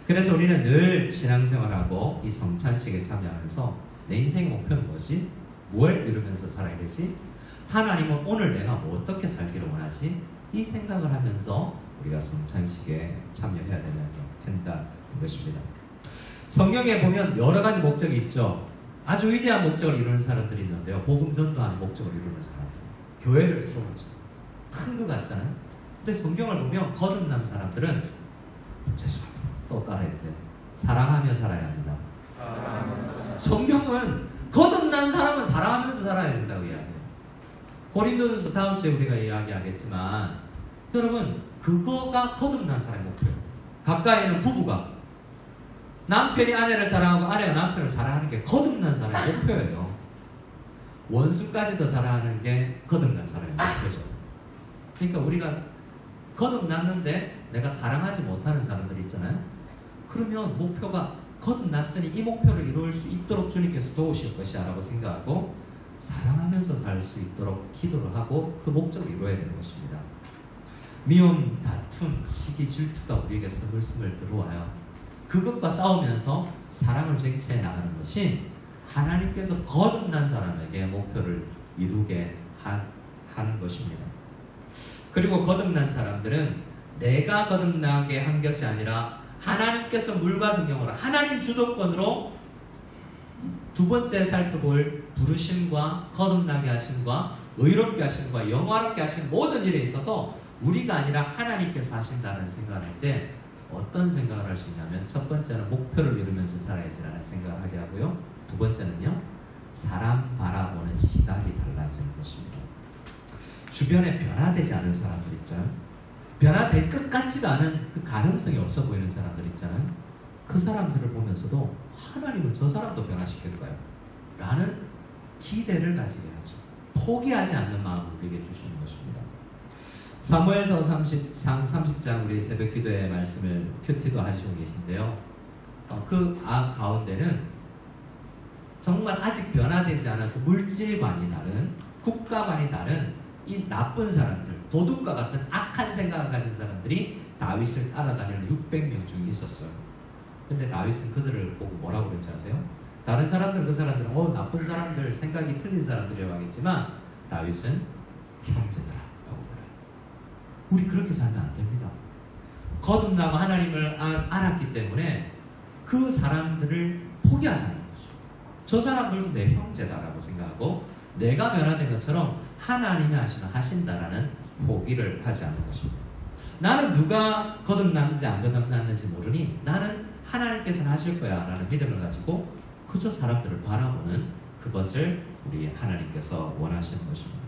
그래서 우리는 늘 신앙생활하고 이 성찬식에 참여하면서 내 인생의 목표는 뭐지? 뭘 이루면서 살아야 되지? 하나님은 오늘 내가 어떻게 살기를 원하지? 이 생각을 하면서 우리가 성찬식에 참여해야 된다는 것입니다. 성경에 보면 여러 가지 목적이 있죠. 아주 위대한 목적을 이루는 사람들이 있는데요. 복음 전도하는 목적을 이루는 사람, 교회를 세우면서 큰 것 같잖아요. 근데 성경을 보면 거듭난 사람들은 죄송합니다. 또 따라해주세요. 사랑하며 살아야 합니다. 성경은 거듭난 사람은 사랑하면서 살아야 된다고 이야기해요. 고린도전서 다음 주에 우리가 이야기하겠지만 여러분 그거가 거듭난 사람의 목표예요. 가까이는 부부가 남편이 아내를 사랑하고 아내가 남편을 사랑하는 게 거듭난 사람의 목표예요. 원수까지도 사랑하는 게 거듭난 사람의 목표죠. 그러니까 우리가 거듭났는데 내가 사랑하지 못하는 사람들 있잖아요. 그러면 목표가 거듭났으니 이 목표를 이룰 수 있도록 주님께서 도우실 것이야 라고 생각하고 사랑하면서 살 수 있도록 기도를 하고 그 목적을 이루어야 되는 것입니다. 미움, 다툼, 시기, 질투가 우리에게 스물스물 들어와요. 그것과 싸우면서 사랑을 쟁취해 나가는 것이 하나님께서 거듭난 사람에게 목표를 이루게 하는 것입니다. 그리고 거듭난 사람들은 내가 거듭나게 한 것이 아니라 하나님께서 물과 성령으로 하나님 주도권으로 두 번째 살펴볼 부르심과 거듭나게 하심과 의롭게 하심과 영화롭게 하신 모든 일에 있어서 우리가 아니라 하나님께서 하신다는 생각을 할 때 어떤 생각을 할 수 있냐면 첫 번째는 목표를 이루면서 살아야지라는 생각을 하게 하고요. 두 번째는요. 사람 바라보는 시각이 달라지는 것입니다. 주변에 변화되지 않은 사람들 있잖아요. 변화될 것 같지도 않은 그 가능성이 없어 보이는 사람들 있잖아요. 그 사람들을 보면서도 하나님은 저 사람도 변화시킬 거야 라는 기대를 가지게 하죠. 포기하지 않는 마음을 우리에게 주시는 것입니다. 사무엘서 30장 우리 새벽 기도의 말씀을 큐티도 하시고 계신데요. 그 가운데는 정말 아직 변화되지 않아서 물질관이 다른, 국가관이 다른 이 나쁜 사람들, 도둑과 같은 악한 생각을 가진 사람들이 다윗을 따라다니는 600명 중에 있었어요. 근데 다윗은 그들을 보고 뭐라고 그랬지 아세요? 다른 사람들은 그 사람들은 나쁜 사람들, 생각이 틀린 사람들이라고 하겠지만 다윗은 형제들아라고 불러요. 우리 그렇게 살면 안 됩니다. 거듭나고 하나님을 알았기 때문에 그 사람들을 포기하지 않는 거죠. 저 사람들도 내 형제다라고 생각하고 내가 변화된 것처럼 하나님이 하신다라는 포기를 하지 않는 것입니다. 나는 누가 거듭났는지 안 거듭났는지 모르니 나는 하나님께서 하실 거야 라는 믿음을 가지고 그저 사람들을 바라보는 그것을 우리 하나님께서 원하시는 것입니다.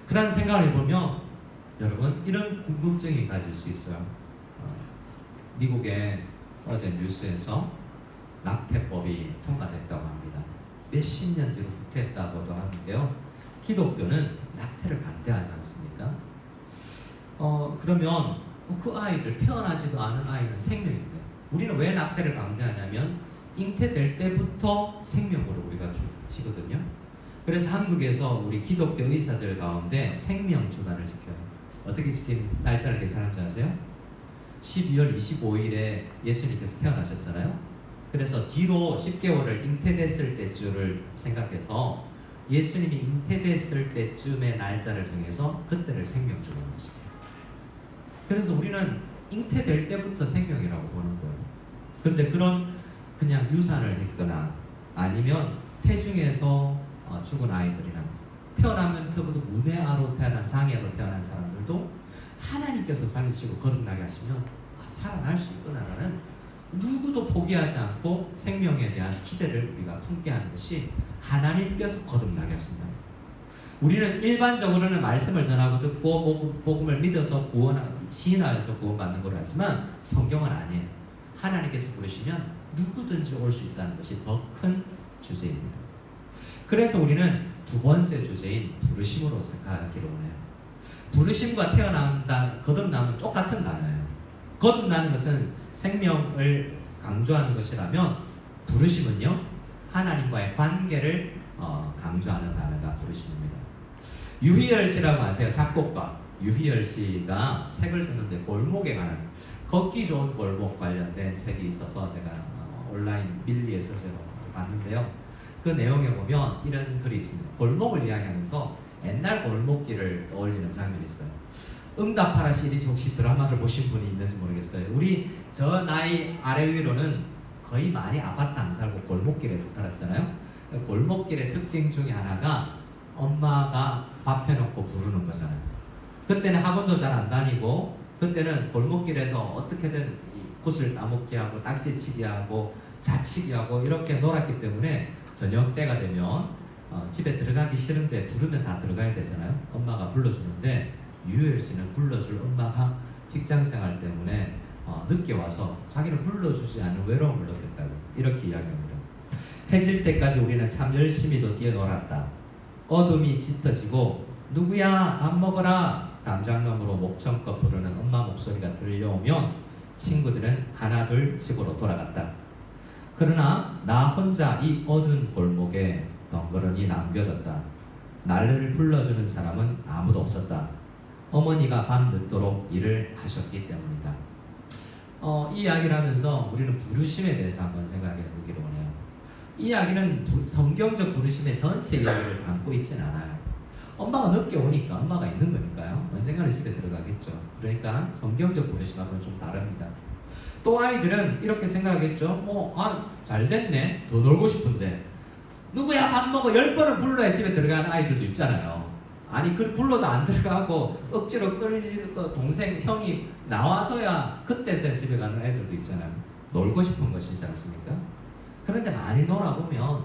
그런 생각을 해보면 여러분 이런 궁금증이 가질 수 있어요. 미국의 어제 뉴스에서 낙태법이 통과됐다고 합니다. 몇십 년 뒤로 후퇴했다고도 하는데요. 기독교는 낙태를 반대하지 않습니까? 그러면 그 아이들, 태어나지도 않은 아이는 생명인데 우리는 왜 낙태를 반대하냐면 잉태될 때부터 생명으로 우리가 치거든요. 그래서 한국에서 우리 기독교 의사들 가운데 생명 주간을 지켜요. 어떻게 지키는 날짜를 계산한 줄 아세요? 12월 25일에 예수님께서 태어나셨잖아요. 그래서 뒤로 10개월을 잉태됐을 때쯤을 생각해서 예수님이 잉태됐을 때쯤의 날짜를 정해서 그때를 생명 주간으로 지켜요. 그래서 우리는 잉태될 때부터 생명이라고 보는 거예요. 그런데 그런 그냥 유산을 했거나 아니면 태중에서 죽은 아이들이나 태어나면서부터 문해아로 태어난 장애로 태어난 사람들도 하나님께서 살리시고 거듭나게 하시면 살아날 수 있구나라는 누구도 포기하지 않고 생명에 대한 기대를 우리가 품게 하는 것이 하나님께서 거듭나게 하신다. 우리는 일반적으로는 말씀을 전하고 듣고 복음을 믿어서 시인하여서 구원받는 걸 하지만 성경은 아니에요. 하나님께서 부르시면 누구든지 올 수 있다는 것이 더 큰 주제입니다. 그래서 우리는 두 번째 주제인 부르심으로 생각하기로 해요. 부르심과 거듭남은 똑같은 단어예요. 거듭나는 것은 생명을 강조하는 것이라면 부르심은요 하나님과의 관계를 강조하는 단어가 부르심입니다. 유희열 씨라고 아세요? 작곡가 유희열 씨가 책을 썼는데 골목에 관한 걷기 좋은 골목 관련된 책이 있어서 제가 온라인 밀리에서 봤는데요. 그 내용에 보면 이런 글이 있습니다. 골목을 이야기하면서 옛날 골목길을 떠올리는 장면이 있어요. 응답하라 시리즈 혹시 드라마를 보신 분이 있는지 모르겠어요. 우리 저 나이 아래 위로는 거의 많이 아파트 안 살고 골목길에서 살았잖아요. 골목길의 특징 중에 하나가 엄마가 밥 해놓고 부르는 거잖아요. 그때는 학원도 잘 안 다니고 그때는 골목길에서 어떻게든 굿을 따먹기 하고 딱지치기 하고 자치기 하고 이렇게 놀았기 때문에 저녁 때가 되면 집에 들어가기 싫은데 부르면 다 들어가야 되잖아요. 엄마가 불러주는데 유효열 씨는 불러줄 엄마가 직장생활 때문에 늦게 와서 자기를 불러주지 않은 외로움을 느꼈다고 이렇게 이야기합니다. 해질 때까지 우리는 참 열심히도 뛰어놀았다. 어둠이 짙어지고 누구야 밥 먹어라 담장감으로 목청껏 부르는 엄마 목소리가 들려오면 친구들은 하나둘 집으로 돌아갔다. 그러나 나 혼자 이 어두운 골목에 덩그러니 남겨졌다. 나를 불러주는 사람은 아무도 없었다. 어머니가 밤 늦도록 일을 하셨기 때문이다. 이 이야기를 하면서 우리는 부르심에 대해서 한번 생각해 보기로 해요. 이 이야기는 성경적 부르심의 전체 이야기를 담고 있지는 않아요. 엄마가 늦게 오니까 엄마가 있는 거니까요. 언젠가는 집에 들어가겠죠. 그러니까 성경적 부르심하고는 좀 다릅니다. 또 아이들은 이렇게 생각하겠죠. 잘 됐네. 더 놀고 싶은데. 누구야 밥 먹어 10번을 불러야 집에 들어가는 아이들도 있잖아요. 아니 그 불러도 안 들어가고 억지로 끌리지 동생 형이 나와서야 그때서야 집에 가는 애들도 있잖아요. 놀고 싶은 것이지 않습니까? 그런데 많이 놀아보면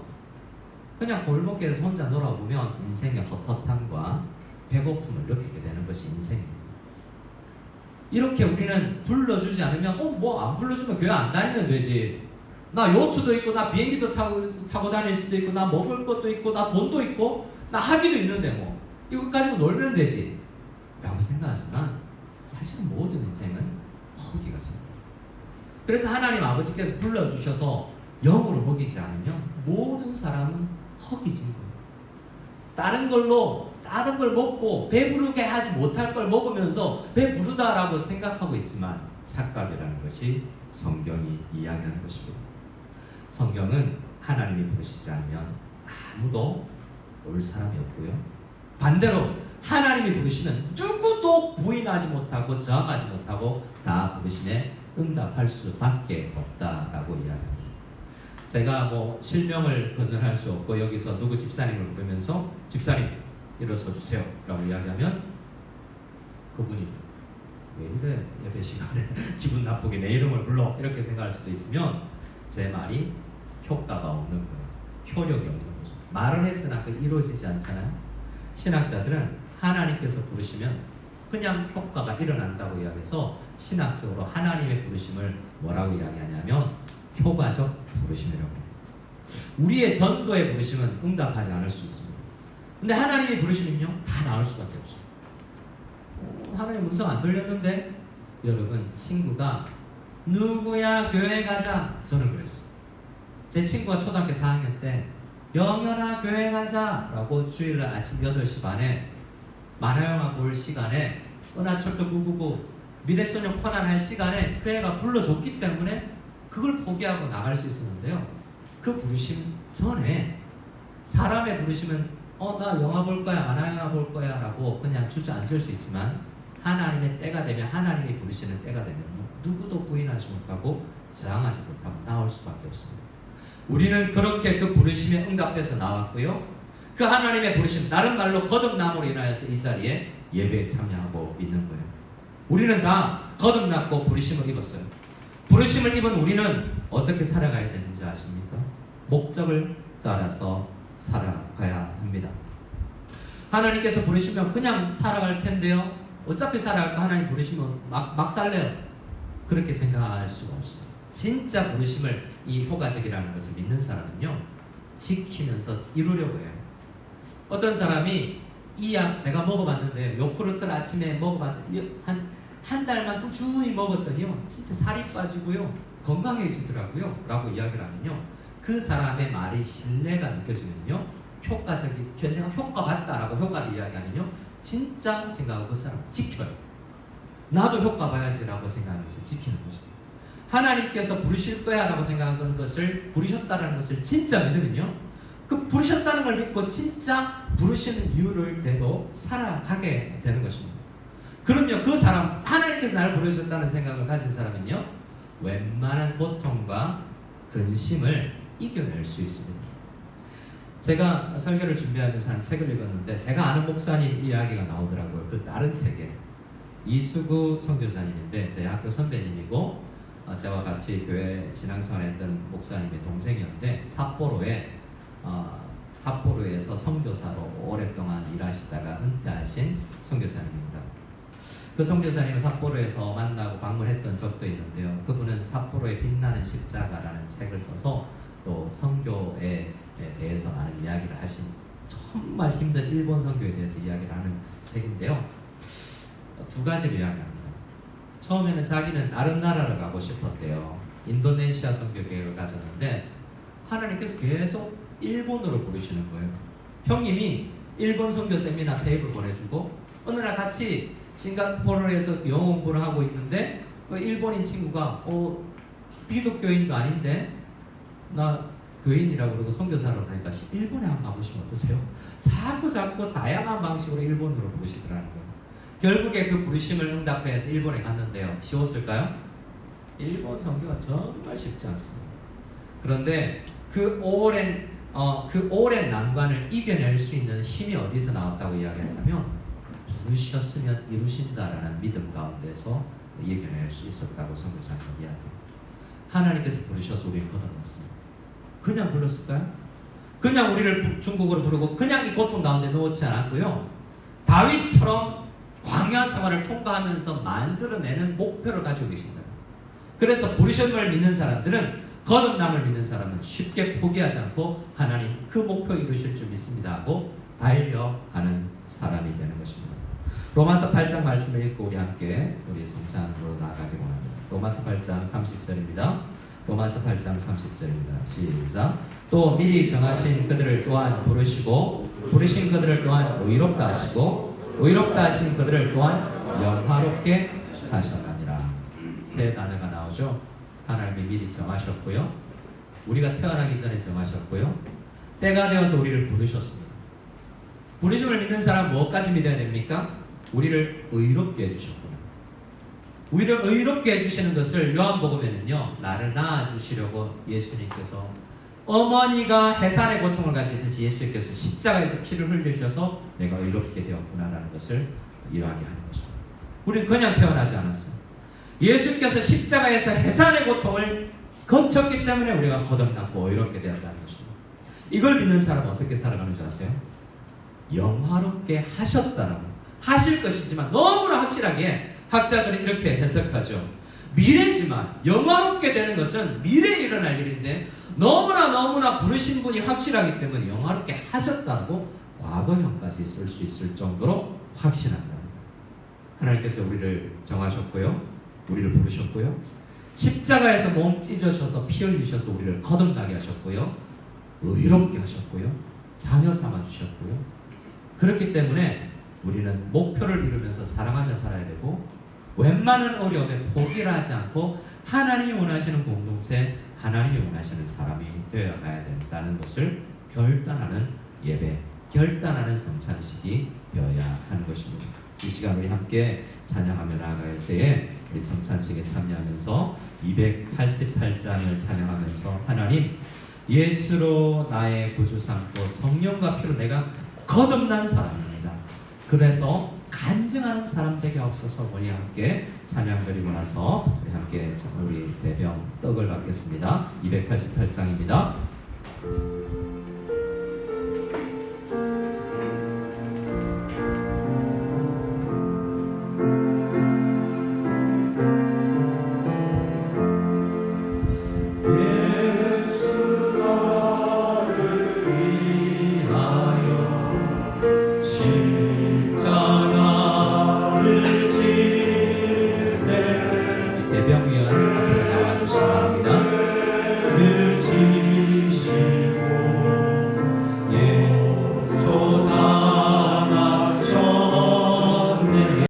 그냥 골목길에서 혼자 놀아보면 인생의 헛헛함과 배고픔을 느끼게 되는 것이 인생입니다. 이렇게 우리는 불러주지 않으면 뭐 안 불러주면 교회 안 다니면 되지. 나 요트도 있고 나 비행기도 타고 다닐 수도 있고 나 먹을 것도 있고 나 돈도 있고 나 학위도 있는데 뭐 이거 가지고 놀면 되지 라고 생각하지만 사실은 모든 인생은 허기가 집니다. 그래서 하나님 아버지께서 불러주셔서 영으로 먹이지 않으면 모든 사람은 허기진 거예요. 다른 걸 먹고 배부르게 하지 못할 걸 먹으면서 배부르다라고 생각하고 있지만 착각이라는 것이 성경이 이야기하는 것입니다. 성경은 하나님이 부르시지 않으면 아무도 올 사람이 없고요. 반대로 하나님이 부르시면 누구도 부인하지 못하고 저항하지 못하고 다 부르심에 응답할 수밖에 없다라고 이야기합니다. 제가 뭐 실명을 건너할 수 없고 여기서 누구 집사님을 부르면서 집사님 일어서 주세요 라고 이야기하면 그분이 왜 이래 예배 시간에 기분 나쁘게 내 이름을 불러 이렇게 생각할 수도 있으면 제 말이 효과가 없는 거예요. 효력이 없는 거죠. 말은 했으나 그 이루어지지 않잖아요. 신학자들은 하나님께서 부르시면 그냥 효과가 일어난다고 이야기해서 신학적으로 하나님의 부르심을 뭐라고 이야기하냐면 효과적 부르심이라고 해요. 우리의 전도의 부르심은 응답하지 않을 수 있습니다. 근데 하나님의 부르심은요 다 나올 수밖에 없어요. 하나님 음성 안 들렸는데 여러분 친구가 누구야 교회 가자 저는 그랬어요. 제 친구가 초등학교 4학년 때 영현아 교회 가자 라고 주일날 아침 8시 반에 만화영화 볼 시간에 은하철도 999 미래소녀 코난 할 시간에 그 애가 불러줬기 때문에 그걸 포기하고 나갈 수 있었는데요. 그 부르심 전에 사람의 부르심은 나 영화 볼 거야 만화영화 볼 거야 라고 그냥 주저앉을 수 있지만 하나님의 때가 되면 하나님이 부르시는 때가 되면 누구도 부인하지 못하고 저항하지 못하고 나올 수밖에 없습니다. 우리는 그렇게 그 부르심에 응답해서 나왔고요. 그 하나님의 부르심 다른 말로 거듭남으로 인하여서 이 자리에 예배에 참여하고 있는 거예요. 우리는 다 거듭났고 부르심을 입었어요. 부르심을 입은 우리는 어떻게 살아가야 되는지 아십니까? 목적을 따라서 살아가야 합니다. 하나님께서 부르시면 그냥 살아갈 텐데요. 어차피 살아갈 거 하나님 부르시면 막 살래요. 그렇게 생각할 수가 없습니다. 진짜 부르심을 이 효과적이라는 것을 믿는 사람은요. 지키면서 이루려고 해요. 어떤 사람이 이 약 제가 먹어봤는데 요구르트를 아침에 먹어봤더니 한 달만 꾸준히 먹었더니요. 진짜 살이 빠지고요. 건강해지더라고요. 라고 이야기를 하면요. 그 사람의 말이 신뢰가 느껴지면요. 효과적인, 내가 효과 봤다라고 효과를 이야기하면요. 진짜 생각하고 그 사람 지켜요. 나도 효과 봐야지라고 생각하면서 지키는 거죠. 하나님께서 부르실 거야 라고 생각하는 것을 부르셨다는 것을 진짜 믿으면요. 그 부르셨다는 걸 믿고 진짜 부르시는 이유를 대로 살아가게 되는 것입니다. 그럼요. 그 사람 하나님께서 나를 부르셨다는 생각을 가진 사람은요. 웬만한 고통과 근심을 이겨낼 수 있습니다. 제가 설교를 준비하면서 한 책을 읽었는데 제가 아는 목사님 이야기가 나오더라고요. 그 다른 책에 이수구 선교사님인데 제 학교 선배님이고 저와 같이 교회 신앙생활했던 목사님의 동생이었는데 삿포로에서 선교사로 오랫동안 일하시다가 은퇴하신 선교사님입니다. 그 선교사님을 삿포로에서 만나고 방문했던 적도 있는데요. 그분은 삿포로의 빛나는 십자가라는 책을 써서 또 선교에 대해서 많은 이야기를 하신 정말 힘든 일본 선교에 대해서 이야기를 하는 책인데요. 두 가지를 이야기합니다. 처음에는 자기는 다른 나라를 가고 싶었대요. 인도네시아 선교 계획을 가졌는데 하나님께서 계속 일본으로 부르시는 거예요. 형님이 일본 선교 세미나 테이프를 보내주고 어느 날 같이 싱가포르에서 영어 공부를 하고 있는데 그 일본인 친구가 기독교인도 아닌데 나 교인이라고 그러고 선교사로 하니까 일본에 한번 가보시면 어떠세요? 자꾸 다양한 방식으로 일본으로 부르시더라는 거예요. 결국에 그 부르심을 응답해서 일본에 갔는데요. 쉬웠을까요? 일본 선교가 정말 쉽지 않습니다. 그런데 그 오랜 난관을 이겨낼 수 있는 힘이 어디서 나왔다고 이야기하냐면 부르셨으면 이루신다라는 믿음 가운데서 이겨낼 수 있었다고 선교사님은 이야기합니다. 하나님께서 부르셔서 우리를 거듭났습니다. 그냥 불렀을까요? 그냥 우리를 중국으로 부르고 그냥 이 고통 가운데 놓지 않았고요. 다윗처럼 광야 생활을 통과하면서 만들어내는 목표를 가지고 계신다. 그래서 부르심을 믿는 사람들은, 거듭남을 믿는 사람은 쉽게 포기하지 않고 하나님 그 목표 이루실 줄 믿습니다 하고 달려가는 사람이 되는 것입니다. 로마서 8장 말씀을 읽고 우리 함께 우리 성찬으로 나아가기 원합니다. 로마서 8장 30절입니다. 로마서 8장 30절입니다. 시작. 또 미리 정하신 그들을 또한 부르시고 부르신 그들을 또한 의롭다 하시고 의롭다 하신 그들을 또한 영화롭게 하셨느니라. 세 단어가 나오죠. 하나님이 미리 정하셨고요, 우리가 태어나기 전에 정하셨고요, 때가 되어서 우리를 부르셨습니다. 부르심을 믿는 사람은 무엇까지 믿어야 됩니까? 우리를 의롭게 해주셨구나. 우리를 의롭게 해주시는 것을 요한복음에는요, 나를 낳아주시려고 예수님께서, 어머니가 해산의 고통을 가지듯이 예수님께서 십자가에서 피를 흘리셔서 내가 의롭게 되었구나라는 것을 이해하게 하는 것입니다. 우리는 그냥 태어나지 않았어요. 예수께서 십자가에서 해산의 고통을 거쳤기 때문에 우리가 거듭났고 의롭게 되었다는 것입니다. 이걸 믿는 사람은 어떻게 살아가는 줄 아세요? 영화롭게 하셨다라고, 하실 것이지만 너무나 확실하게 학자들은 이렇게 해석하죠. 미래지만 영화롭게 되는 것은 미래에 일어날 일인데 너무나 부르신 분이 확실하기 때문에 영화롭게 하셨다고 과거형까지 쓸 수 있을 정도로 확신한다. 하나님께서 우리를 정하셨고요, 우리를 부르셨고요, 십자가에서 몸 찢어져서 피 흘리셔서 우리를 거듭나게 하셨고요, 의롭게 하셨고요, 자녀 삼아 주셨고요. 그렇기 때문에 우리는 목표를 이루면서 사랑하며 살아야 되고, 웬만한 어려움에 포기를 하지 않고 하나님이 원하시는 공동체, 하나님이 원하시는 사람이 되어가야 된다는 것을 결단하는 예배, 결단하는 성찬식이 되어야 하는 것입니다. 이 시간 우리 함께 찬양하며 나아갈 때에 우리 성찬식에 참여하면서 288장을 찬양하면서, 하나님, 예수로 나의 구주 삼고 성령과 피로 내가 거듭난 사람입니다. 그래서 간증하는 사람 되게 없어서 우리 함께 찬양 드리고 나서 우리 함께 우리 내병 떡을 받겠습니다. 288장입니다. 예.